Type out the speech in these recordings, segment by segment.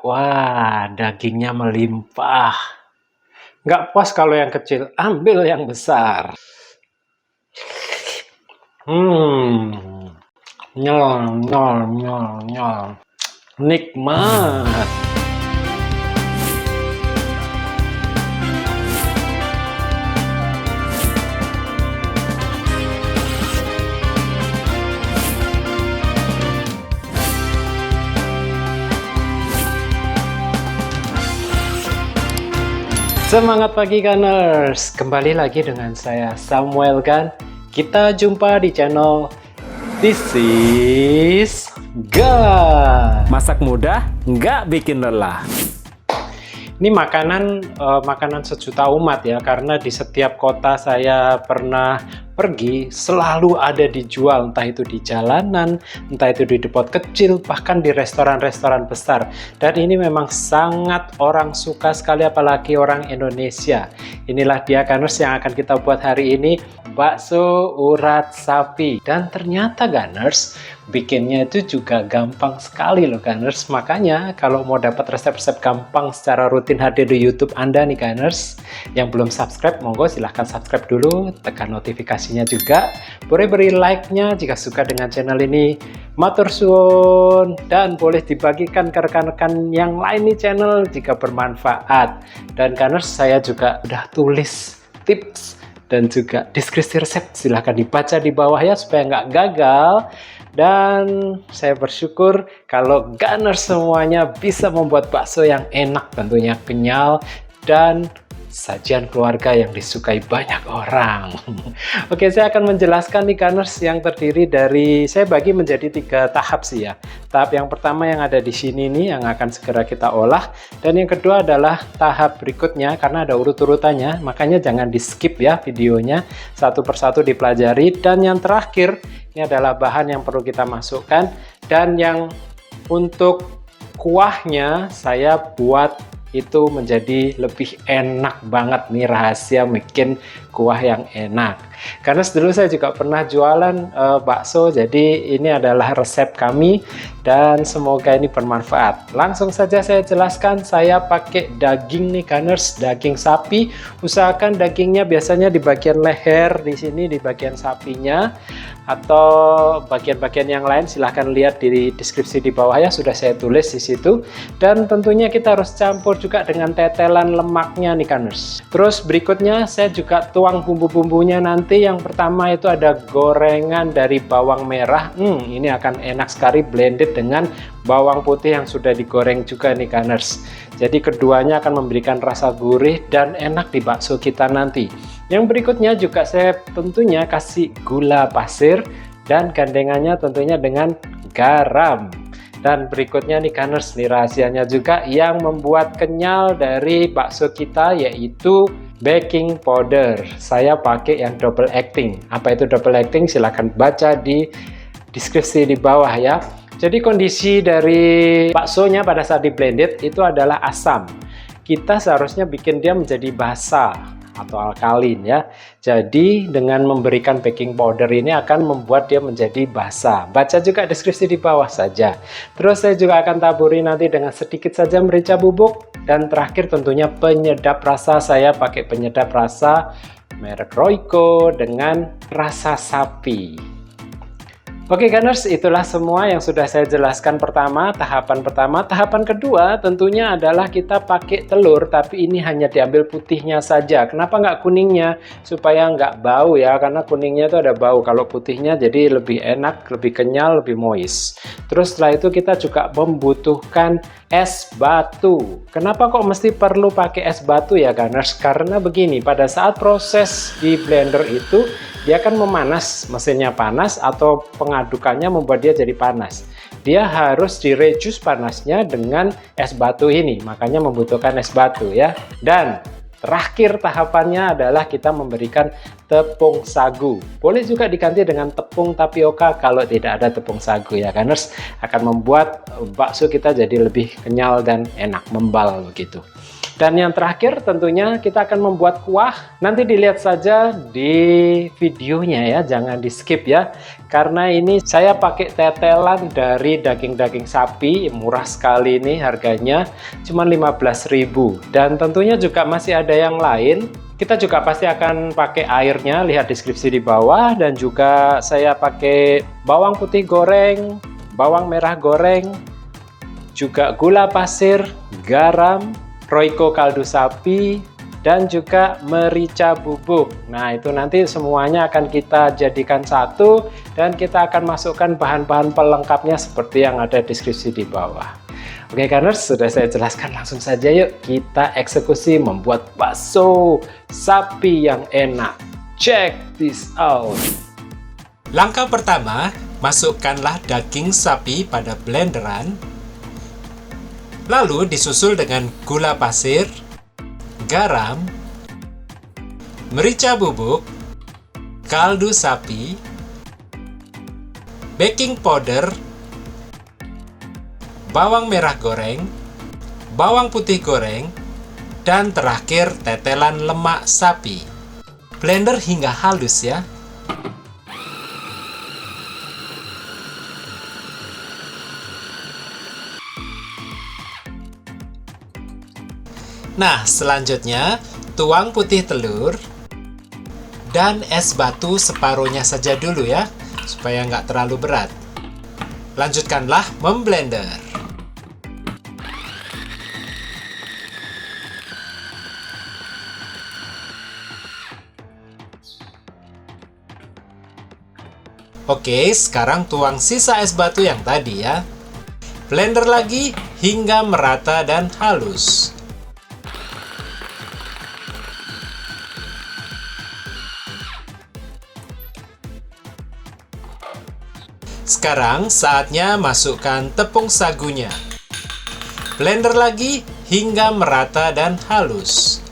Wah, dagingnya melimpah. Nggak puas kalau yang kecil, ambil yang besar. Nyol, nyol, nyol, nyol. Nikmat. Semangat pagi Gunners, kembali lagi dengan saya Samuel Gun. Kita jumpa di channel This is Gun. Masak mudah, nggak bikin lelah. Ini makanan sejuta umat ya, karena di setiap kota saya pernah pergi selalu ada dijual, entah itu di jalanan, entah itu di depot kecil, bahkan di restoran-restoran besar. Dan ini memang sangat orang suka sekali, apalagi orang Indonesia. Inilah dia Gunners yang akan kita buat hari ini, bakso urat sapi. Dan ternyata Gunners, bikinnya itu juga gampang sekali loh Gunners. Makanya kalau mau dapat resep-resep gampang secara rutin hadir di YouTube Anda nih Gunners, yang belum subscribe monggo silahkan subscribe dulu, tekan notifikasinya juga, boleh beri like-nya jika suka dengan channel ini, matur suwun, dan boleh dibagikan ke rekan-rekan yang lain nih channel jika bermanfaat. Dan Gunners, saya juga udah tulis tips dan juga deskripsi resep, silahkan dibaca di bawah ya supaya nggak gagal. Dan saya bersyukur kalau Gunners semuanya bisa membuat bakso yang enak, tentunya kenyal dan sajian keluarga yang disukai banyak orang. Oke, saya akan menjelaskan nih Gunners yang terdiri dari, saya bagi menjadi 3 tahap sih ya. Tahap yang pertama yang ada di sini nih yang akan segera kita olah, dan yang kedua adalah tahap berikutnya karena ada urut-urutannya, makanya jangan di skip ya videonya, satu persatu dipelajari. Dan yang terakhir ini adalah bahan yang perlu kita masukkan, dan yang untuk kuahnya saya buat itu menjadi lebih enak banget nih, rahasia bikin kuah yang enak. Karena dulu saya juga pernah jualan bakso, jadi ini adalah resep kami dan semoga ini bermanfaat. Langsung saja saya jelaskan, saya pakai daging nih Gunners, daging sapi. Usahakan dagingnya biasanya di bagian leher, di sini di bagian sapinya, atau bagian-bagian yang lain silahkan lihat di deskripsi di bawah ya, sudah saya tulis di situ. Dan tentunya kita harus campur juga dengan tetelan lemaknya nih Gunners. Terus berikutnya saya juga tuang bumbu-bumbunya nanti. Yang pertama itu ada gorengan dari bawang merah. Ini akan enak sekali blended dengan bawang putih yang sudah digoreng juga nih Gunners. Jadi keduanya akan memberikan rasa gurih dan enak di bakso kita nanti. Yang berikutnya juga saya tentunya kasih gula pasir dan gandengannya tentunya dengan garam. Dan berikutnya nih Gunners, nih rahasianya juga yang membuat kenyal dari bakso kita, yaitu baking powder. Saya pakai yang double acting. Apa itu double acting? Silahkan baca di deskripsi di bawah ya. Jadi kondisi dari baksonya pada saat di blended itu adalah asam. Kita seharusnya bikin dia menjadi basah atau alkalin ya. Jadi dengan memberikan baking powder ini akan membuat dia menjadi basah. Baca juga deskripsi di bawah saja. Terus saya juga akan taburi nanti dengan sedikit saja merica bubuk. Dan terakhir tentunya penyedap rasa, saya pakai penyedap rasa merek Royco dengan rasa sapi. Oke Gunners, itulah semua yang sudah saya jelaskan tahapan pertama. Tahapan kedua tentunya adalah kita pakai telur, tapi ini hanya diambil putihnya saja. Kenapa nggak kuningnya? Supaya nggak bau ya, karena kuningnya itu ada bau. Kalau putihnya jadi lebih enak, lebih kenyal, lebih moist. Terus setelah itu kita juga membutuhkan es batu. Kenapa kok mesti perlu pakai es batu ya Gunners? Karena begini, pada saat proses di blender itu dia akan memanas, mesinnya panas atau pengadukannya membuat dia jadi panas. Dia harus direduce panasnya dengan es batu ini, makanya membutuhkan es batu ya. Dan terakhir tahapannya adalah kita memberikan tepung sagu. Boleh juga diganti dengan tepung tapioka kalau tidak ada tepung sagu ya Gunners, akan membuat bakso kita jadi lebih kenyal dan enak, membal begitu. Dan yang terakhir tentunya kita akan membuat kuah. Nanti dilihat saja di videonya ya, jangan di skip ya. Karena ini saya pakai tetelan dari daging-daging sapi, murah sekali ini harganya, cuma 15.000. Dan tentunya juga masih ada yang lain. Kita juga pasti akan pakai airnya, lihat deskripsi di bawah. Dan juga saya pakai bawang putih goreng, bawang merah goreng, juga gula pasir, garam, Royco kaldu sapi, dan juga merica bubuk. Nah, itu nanti semuanya akan kita jadikan satu dan kita akan masukkan bahan-bahan pelengkapnya seperti yang ada deskripsi di bawah. Oke, Gunners, sudah saya jelaskan, langsung saja yuk kita eksekusi membuat bakso sapi yang enak. Check this out. Langkah pertama, masukkanlah daging sapi pada blenderan. Lalu disusul dengan gula pasir, garam, merica bubuk, kaldu sapi, baking powder, bawang merah goreng, bawang putih goreng, dan terakhir tetelan lemak sapi. Blender hingga halus ya. Nah, selanjutnya tuang putih telur dan es batu separuhnya saja dulu ya, supaya nggak terlalu berat. Lanjutkanlah memblender. Oke, sekarang tuang sisa es batu yang tadi ya. Blender lagi hingga merata dan halus. Sekarang saatnya masukkan tepung sagunya. Blender lagi hingga merata dan halus.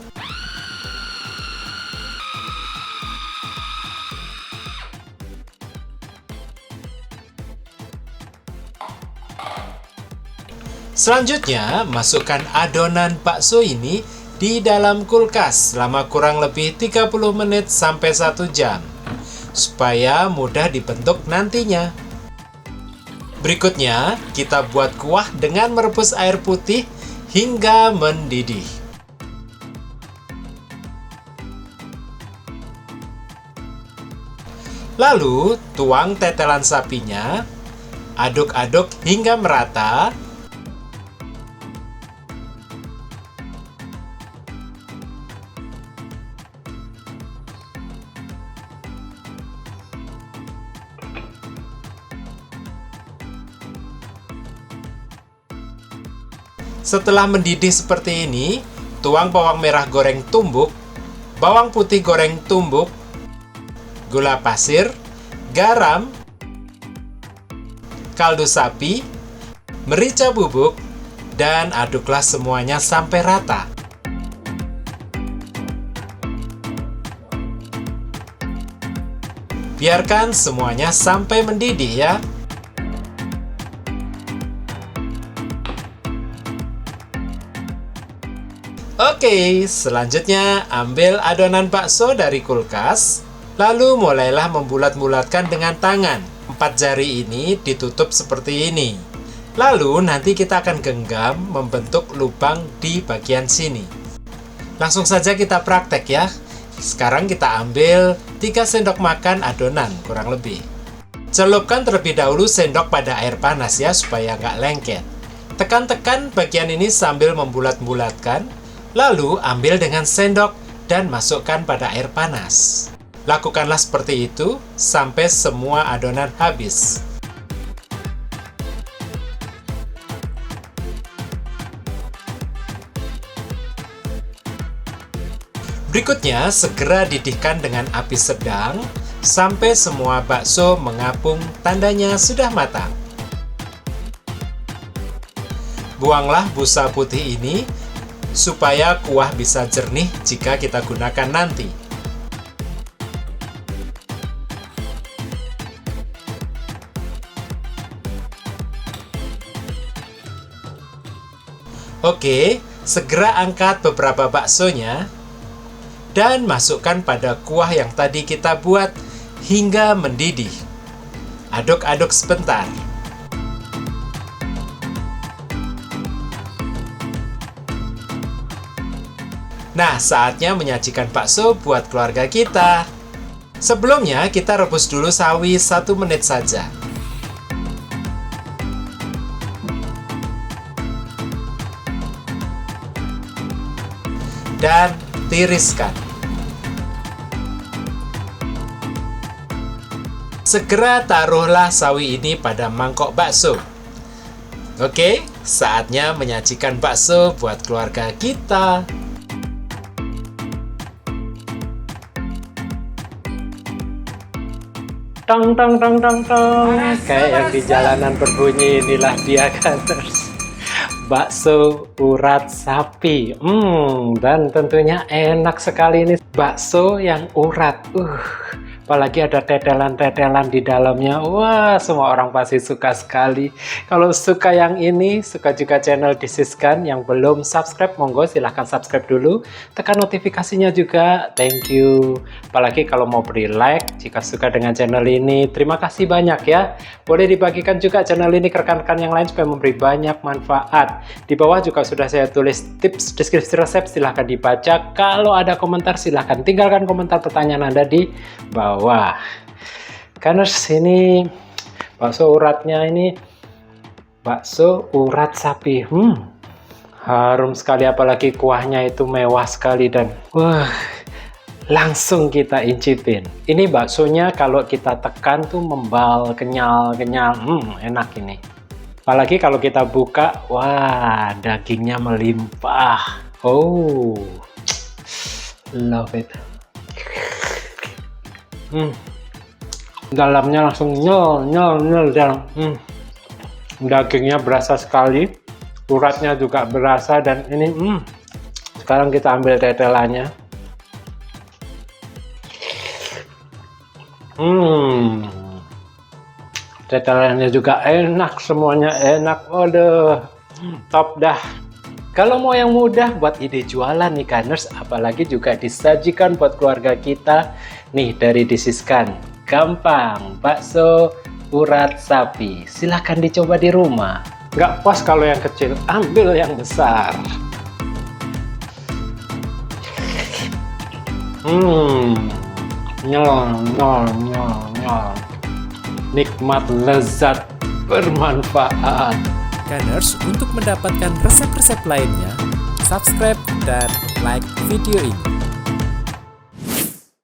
Selanjutnya, masukkan adonan bakso ini di dalam kulkas selama kurang lebih 30 menit sampai 1 jam, supaya mudah dibentuk nantinya. Berikutnya, kita buat kuah dengan merebus air putih hingga mendidih. Lalu, tuang tetelan sapinya, aduk-aduk hingga merata. Setelah mendidih seperti ini, tuang bawang merah goreng tumbuk, bawang putih goreng tumbuk, gula pasir, garam, kaldu sapi, merica bubuk, dan aduklah semuanya sampai rata. Biarkan semuanya sampai mendidih ya. Oke, selanjutnya ambil adonan bakso dari kulkas, lalu mulailah membulat-bulatkan dengan tangan. 4 jari ini ditutup seperti ini. Lalu nanti kita akan genggam membentuk lubang di bagian sini. Langsung saja kita praktek ya. Sekarang kita ambil 3 sendok makan adonan kurang lebih. Celupkan terlebih dahulu sendok pada air panas ya, supaya nggak lengket. Tekan-tekan bagian ini sambil membulat-bulatkan. Lalu ambil dengan sendok dan masukkan pada air panas. Lakukanlah seperti itu sampai semua adonan habis. Berikutnya, segera didihkan dengan api sedang sampai semua bakso mengapung, tandanya sudah matang. Buanglah busa putih ini supaya kuah bisa jernih jika kita gunakan nanti. Oke, Segera angkat beberapa baksonya dan masukkan pada kuah yang tadi kita buat hingga mendidih. Aduk-aduk sebentar. Nah, saatnya menyajikan bakso buat keluarga kita. Sebelumnya, kita rebus dulu sawi 1 menit saja. Dan tiriskan. Segera taruhlah sawi ini pada mangkok bakso. Oke, saatnya menyajikan bakso buat keluarga kita. Tong tong tong tong tong. Kayak yang di jalanan berbunyi, inilah dia Gunners. Bakso urat sapi. Dan tentunya enak sekali ini bakso yang urat. Apalagi ada tetelan-tetelan di dalamnya. Wah, semua orang pasti suka sekali. Kalau suka yang ini, suka juga channel Disiskan. Yang belum subscribe, monggo silahkan subscribe dulu. Tekan notifikasinya juga. Thank you. Apalagi kalau mau beri like, jika suka dengan channel ini. Terima kasih banyak ya. Boleh dibagikan juga channel ini ke rekan-rekan yang lain supaya memberi banyak manfaat. Di bawah juga sudah saya tulis tips deskripsi resep. Silahkan dibaca. Kalau ada komentar, silahkan tinggalkan komentar pertanyaan Anda di bawah. Wah, Gunners, ini bakso uratnya ini bakso urat sapi. Harum sekali, apalagi kuahnya itu mewah sekali dan wah, langsung kita incipin. Ini baksonya kalau kita tekan tuh membal, kenyal-kenyal. Enak ini. Apalagi kalau kita buka, wah, dagingnya melimpah. Oh, love it. Dalamnya langsung nyel dalam. Dagingnya berasa sekali, uratnya juga berasa dan ini sekarang kita ambil tetelannya. Tetelannya juga enak, semuanya enak. Waduh, top dah. Kalau mau yang mudah buat ide jualan nih Gunners, apalagi juga disajikan buat keluarga kita nih dari Disiskan. Gampang, bakso urat sapi. Silahkan dicoba di rumah. Nggak puas kalau yang kecil, ambil yang besar. Nikmat, lezat, bermanfaat. Gunners, untuk mendapatkan resep-resep lainnya, subscribe dan like video ini.